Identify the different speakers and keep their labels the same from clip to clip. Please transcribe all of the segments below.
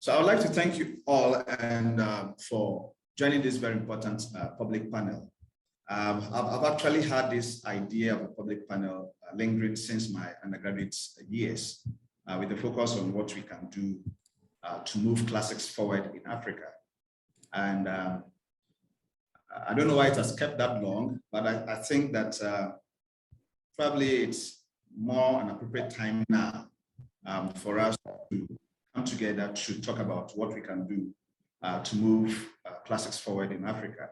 Speaker 1: So I would like to thank you all and for joining this very important public panel. I've actually had this idea of a public panel lingering since my undergraduate years, with a focus on what we can do to move classics forward in Africa. And I don't know why it has kept that long, but I think that probably it's more an appropriate time now for us to come together to talk about what we can do to move classics forward in Africa.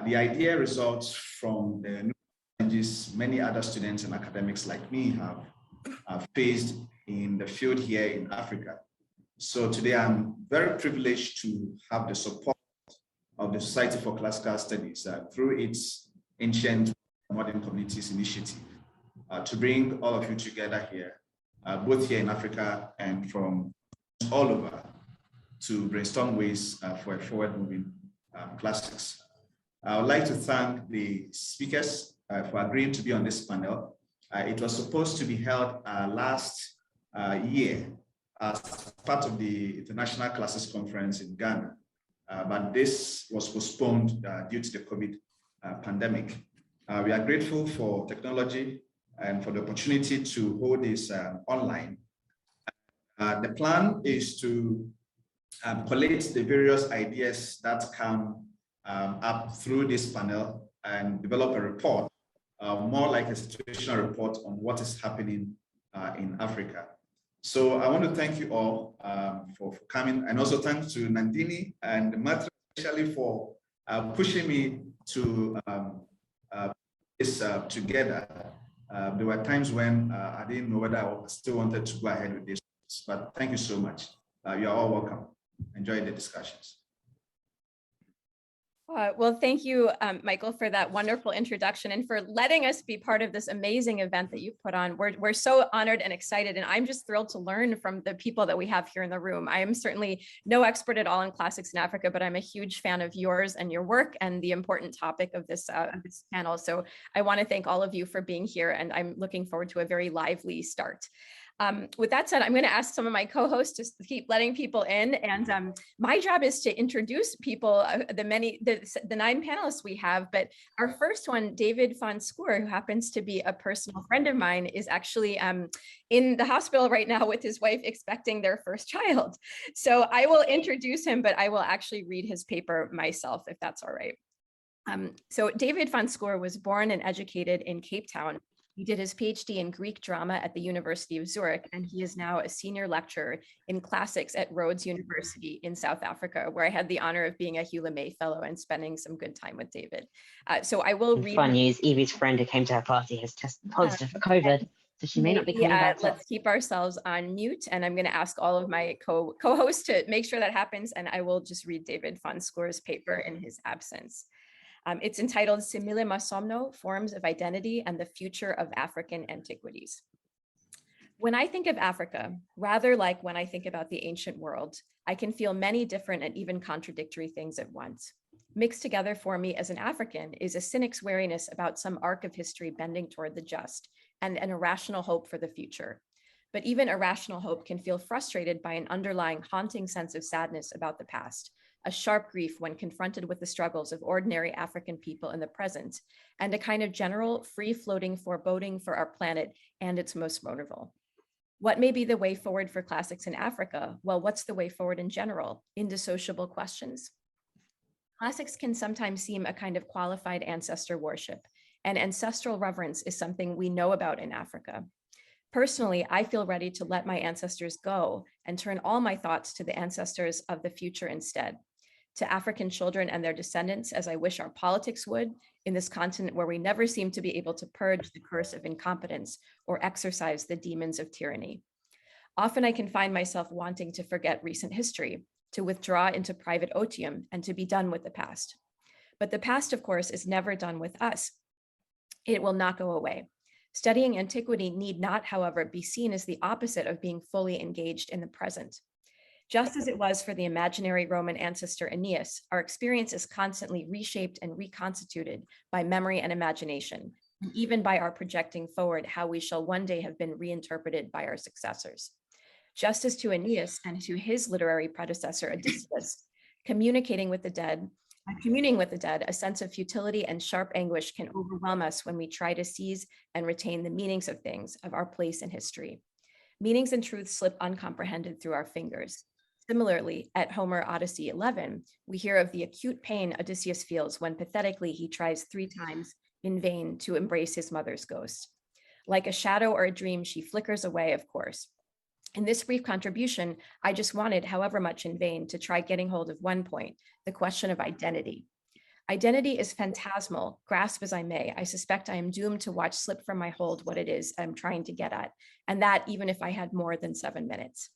Speaker 1: The idea results from the new challenges many other students and academics like me have faced in the field here in Africa. So today I'm very privileged to have the support of the Society for Classical Studies through its Ancient Modern Communities initiative to bring all of you together here, both here in Africa and from all over, to brainstorm ways for a forward-moving classics. I would like to thank the speakers for agreeing to be on this panel. It was supposed to be held last year as part of the International Classics Conference in Ghana, but this was postponed due to the COVID pandemic. We are grateful for technology and for the opportunity to hold this online. The plan is to collate the various ideas that come up through this panel and develop a report, more like a situational report on what is happening in Africa. So I want to thank you all for coming, and also thanks to Nandini and Matra, especially for pushing me to this together. There were times when I didn't know whether I still wanted to go ahead with this, but thank you so much. You're all welcome. Enjoy the discussions.
Speaker 2: Well, thank you, Michael, for that wonderful introduction and for letting us be part of this amazing event that you put on. We're so honored and excited, and I'm just thrilled to learn from the people that we have here in the room. I am certainly no expert at all in classics in Africa, but I'm a huge fan of yours and your work and the important topic of this panel. So I want to thank all of you for being here, and I'm looking forward to a very lively start. With that said, I'm going to ask some of my co-hosts to keep letting people in, and my job is to introduce people, the 9 panelists we have. But our first one, David van Schoor, who happens to be a personal friend of mine, is actually in the hospital right now with his wife expecting their first child. So I will introduce him, but I will actually read his paper myself, if that's all right. So David van Schoor was born and educated in Cape Town. He did his PhD in Greek drama at the University of Zurich, and he is now a senior lecturer in classics at Rhodes University in South Africa, where I had the honor of being a Hewlett May Fellow and spending some good time with David. So I will read.
Speaker 3: Fun news, Evie's friend who came to her party has tested positive for COVID, so she may not be coming back.
Speaker 2: Let's keep ourselves on mute, and I'm going to ask all of my co-hosts to make sure that happens, and I will just read David van Schoor's paper in his absence. It's entitled Simile Masomno, Forms of Identity and the Future of African Antiquities. When I think of Africa, rather like when I think about the ancient world, I can feel many different and even contradictory things at once. Mixed together for me as an African is a cynic's wariness about some arc of history bending toward the just, and an irrational hope for the future. But even irrational hope can feel frustrated by an underlying haunting sense of sadness about the past, a sharp grief when confronted with the struggles of ordinary African people in the present, and a kind of general free-floating foreboding for our planet and its most vulnerable. What may be the way forward for classics in Africa? Well, what's the way forward in general? Indissociable questions. Classics can sometimes seem a kind of qualified ancestor worship, and ancestral reverence is something we know about in Africa. Personally, I feel ready to let my ancestors go and turn all my thoughts to the ancestors of the future instead, to African children and their descendants, as I wish our politics would, in this continent where we never seem to be able to purge the curse of incompetence or exorcise the demons of tyranny. Often I can find myself wanting to forget recent history, to withdraw into private otium and to be done with the past. But the past, of course, is never done with us. It will not go away. Studying antiquity need not, however, be seen as the opposite of being fully engaged in the present. Just as it was for the imaginary Roman ancestor Aeneas, our experience is constantly reshaped and reconstituted by memory and imagination, and even by our projecting forward how we shall one day have been reinterpreted by our successors. just as to Aeneas and to his literary predecessor Odysseus, communicating with the dead, communing with the dead, a sense of futility and sharp anguish can overwhelm us when we try to seize and retain the meanings of things, of our place in history. Meanings and truths slip uncomprehended through our fingers. Similarly, at Homer Odyssey 11, we hear of the acute pain Odysseus feels when pathetically he tries 3 times in vain to embrace his mother's ghost. Like a shadow or a dream, she flickers away, of course. In this brief contribution, I just wanted, however much in vain, to try getting hold of one point, the question of identity. Identity is phantasmal, grasp as I may. I suspect I am doomed to watch slip from my hold what it is I'm trying to get at, and that even if I had more than 7 minutes.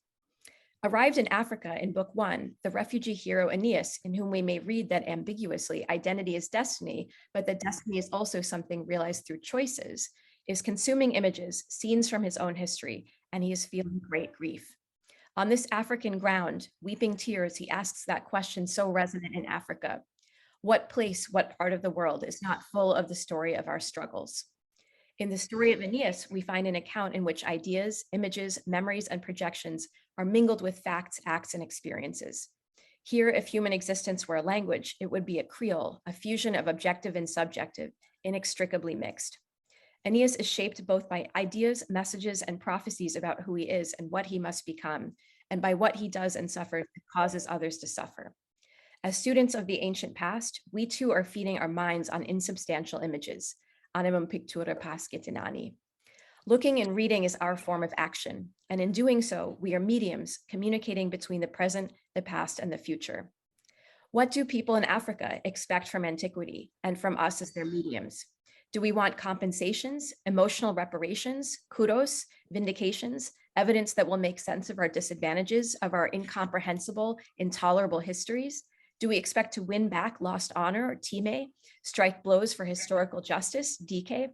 Speaker 2: Arrived in Africa in Book 1, the refugee hero Aeneas, in whom we may read that ambiguously identity is destiny, but that destiny is also something realized through choices, is consuming images, scenes from his own history, and he is feeling great grief. On this African ground, weeping tears, he asks that question so resonant in Africa. What place, what part of the world is not full of the story of our struggles? In the story of Aeneas, we find an account in which ideas, images, memories, and projections are mingled with facts, acts, and experiences. Here, if human existence were a language, it would be a creole, a fusion of objective and subjective, inextricably mixed. Aeneas is shaped both by ideas, messages, and prophecies about who he is and what he must become, and by what he does and suffers that causes others to suffer. As students of the ancient past, we too are feeding our minds on insubstantial images, animum pictura pascit in ani. Looking and reading is our form of action, and in doing so, we are mediums communicating between the present, the past, and the future. What do people in Africa expect from antiquity and from us as their mediums? Do we want compensations, emotional reparations, kudos, vindications, evidence that will make sense of our disadvantages, of our incomprehensible, intolerable histories? Do we expect to win back lost honor or time, strike blows for historical justice, dike?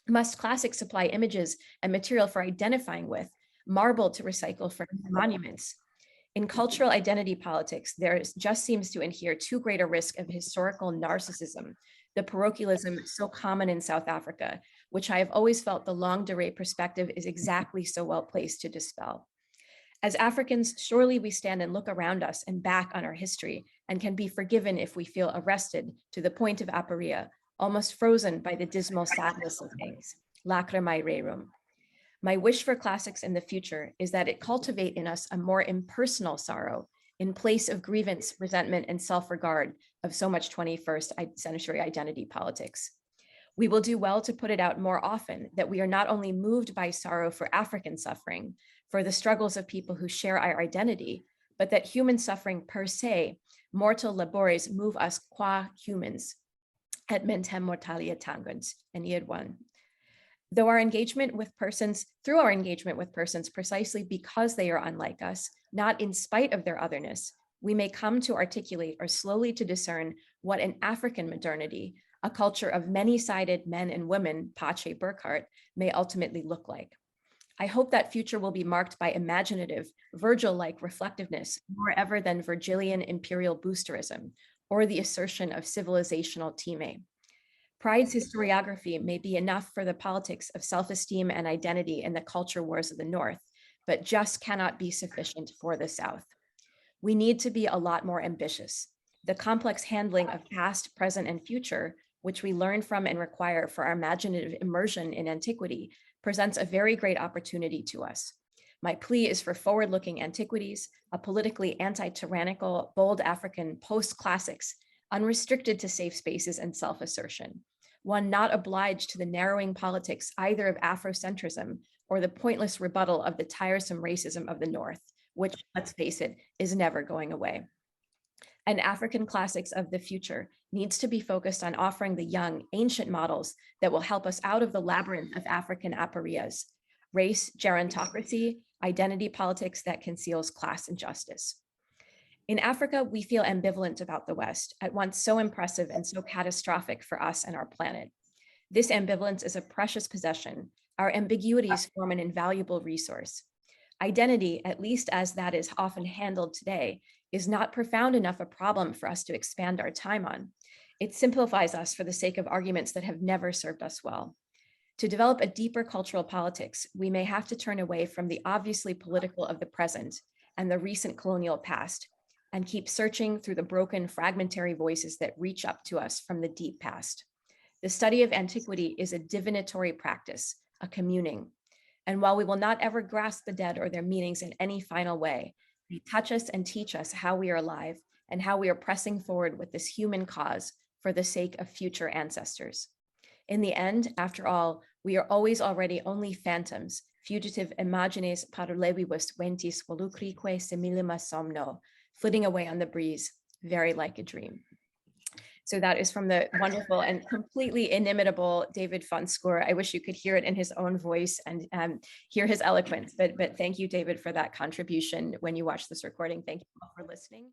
Speaker 2: Must classics supply images and material for identifying with, marble to recycle for monuments? In cultural identity politics, there just seems to adhere too great a risk of historical narcissism, the parochialism so common in South Africa, which I have always felt the longue durée perspective is exactly so well placed to dispel. As Africans, surely we stand and look around us and back on our history and can be forgiven if we feel arrested to the point of aparia, almost frozen by the dismal sadness of things. Lacrimae rerum. My wish for classics in the future is that it cultivate in us a more impersonal sorrow in place of grievance, resentment, and self-regard of so much 21st century identity politics. We will do well to put it out more often that we are not only moved by sorrow for African suffering, for the struggles of people who share our identity, but that human suffering per se, mortal labores, move us qua humans, et mentem mortalia tangunt, Aeneid 1. Through our engagement with persons precisely because they are unlike us, not in spite of their otherness, we may come to articulate or slowly to discern what an African modernity, a culture of many-sided men and women, Pache Burkhardt, may ultimately look like. I hope that future will be marked by imaginative, Virgil-like reflectiveness more ever than Virgilian imperial boosterism or the assertion of civilizational time. Pride's historiography may be enough for the politics of self-esteem and identity in the culture wars of the North, but just cannot be sufficient for the South. We need to be a lot more ambitious. The complex handling of past, present, and future, which we learn from and require for our imaginative immersion in antiquity, presents a very great opportunity to us. My plea is for forward-looking antiquities, a politically anti-tyrannical, bold African post-classics, unrestricted to safe spaces and self-assertion, one not obliged to the narrowing politics either of Afrocentrism or the pointless rebuttal of the tiresome racism of the North, which, let's face it, is never going away. And African classics of the future needs to be focused on offering the young, ancient models that will help us out of the labyrinth of African aparias, race, gerontocracy, identity politics that conceals class injustice. In Africa, we feel ambivalent about the West, at once so impressive and so catastrophic for us and our planet. This ambivalence is a precious possession. Our ambiguities form an invaluable resource. Identity, at least as that is often handled today, is not profound enough a problem for us to expand our time on. It simplifies us for the sake of arguments that have never served us well. To develop a deeper cultural politics, we may have to turn away from the obviously political of the present and the recent colonial past, and keep searching through the broken, fragmentary voices that reach up to us from the deep past. The study of antiquity is a divinatory practice, a communing. And while we will not ever grasp the dead or their meanings in any final way, they touch us and teach us how we are alive and how we are pressing forward with this human cause for the sake of future ancestors. In the end, after all, we are always already only phantoms, fugitive imagines parulevibus ventis volucrique similima somno, flitting away on the breeze, very like a dream. So that is from the wonderful and completely inimitable David van Schoor. I wish you could hear it in his own voice and hear his eloquence, but thank you, David, for that contribution when you watch this recording. Thank you all for listening.